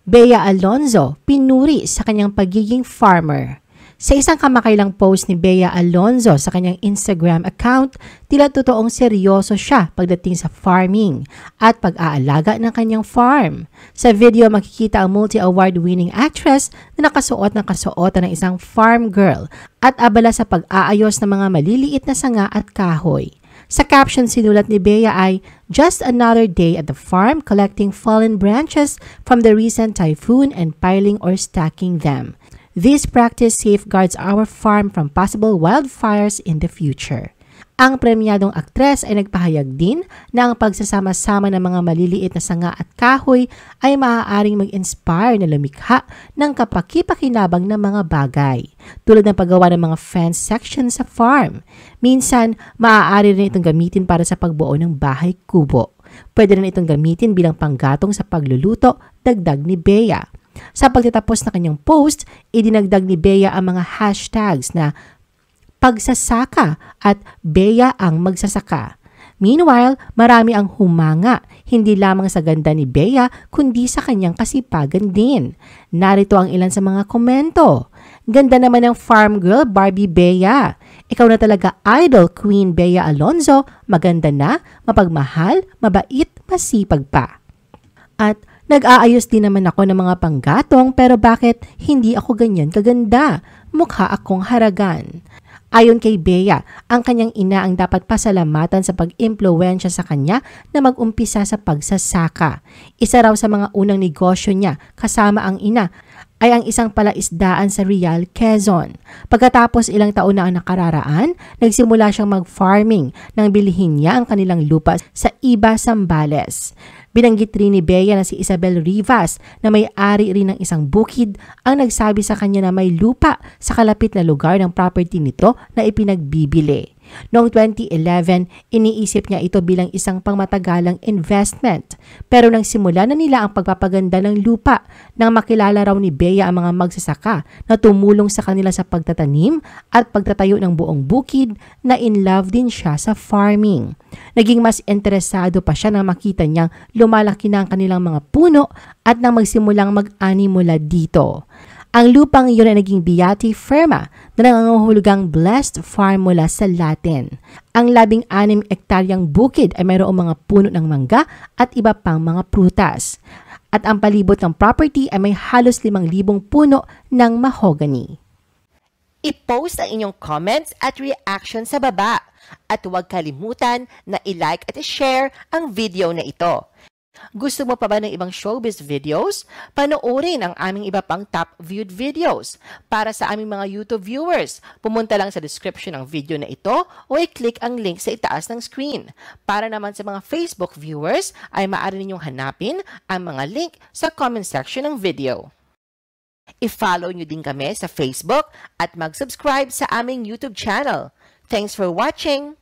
Bea Alonzo, pinuri sa kanyang pagiging farmer. Sa isang kamakailang post ni Bea Alonzo sa kanyang Instagram account, tila totoong seryoso siya pagdating sa farming at pag-aalaga ng kanyang farm. Sa video, makikita ang multi-award-winning actress na nakasuot ng kasuotan ng isang farm girl at abala sa pag-aayos ng mga maliliit na sanga at kahoy. Sa caption sinulat ni Bea ay, "Just another day at the farm collecting fallen branches from the recent typhoon and piling or stacking them. This practice safeguards our farm from possible wildfires in the future." Ang premyadong aktres ay nagpahayag din na ang pagsasama-sama ng mga maliliit na sanga at kahoy ay maaaring mag-inspire na lumikha ng kapaki-pakinabang na mga bagay, tulad ng paggawa ng mga fence section sa farm. Minsan, maaari rin itong gamitin para sa pagbuo ng bahay kubo. Pwede rin itong gamitin bilang panggatong sa pagluluto, dagdag ni Bea. Sa pagtatapos ng kanyang post, idinagdag ni Bea ang mga hashtags na pagsasaka at Bea ang magsasaka. Meanwhile, marami ang humanga, hindi lamang sa ganda ni Bea, kundi sa kanyang kasipagan din. Narito ang ilan sa mga komento. "Ganda naman ng farm girl Barbie Bea. Ikaw na talaga idol Queen Bea Alonzo, maganda na, mapagmahal, mabait, masipag pa." At "Nag-aayos din naman ako ng mga panggatong pero bakit hindi ako ganyan kaganda? Mukha akong haragan." Ayon kay Bea, ang kanyang ina ang dapat pasalamatan sa pag-impluwensya sa kanya na mag-umpisa sa pagsasaka. Isa raw sa mga unang negosyo niya kasama ang ina ay ang isang palaisdaan sa Real, Quezon. Pagkatapos ilang taon na ang nakararaan, nagsimula siyang mag-farming nang bilhin niya ang kanilang lupa sa Iba, Zambales. Binanggit rin ni Bea na si Isabel Rivas na may-ari rin ng isang bukid ang nagsabi sa kanya na may lupa sa kalapit na lugar ng property nito na ipinagbibili. Noong 2011, iniisip niya ito bilang isang pangmatagalang investment. Pero nang simula na nila ang pagpapaganda ng lupa, nang makilala raw ni Bea ang mga magsasaka na tumulong sa kanila sa pagtatanim at pagtatayo ng buong bukid, na in love din siya sa farming. Naging mas interesado pa siya nang makita niyang lumalaki na ang kanilang mga puno at nang magsimulang mag-ani mula dito. Ang lupang iyon ay naging Beati Firma na nangangahulugang Blessed Farm mula sa Latin. Ang 16 ektaryang bukid ay mayroong mga puno ng mangga at iba pang mga prutas. At ang palibot ng property ay may halos 5,000 puno ng mahogany. I-post ang inyong comments at reaction sa baba. At huwag kalimutan na i-like at i-share ang video na ito. Gusto mo pa ba ng ibang showbiz videos? Panoorin ang aming iba pang top viewed videos. Para sa aming mga YouTube viewers, pumunta lang sa description ng video na ito o i-click ang link sa itaas ng screen. Para naman sa mga Facebook viewers, ay maaari ninyong hanapin ang mga link sa comment section ng video. I-follow nyo din kami sa Facebook at mag-subscribe sa aming YouTube channel. Thanks for watching!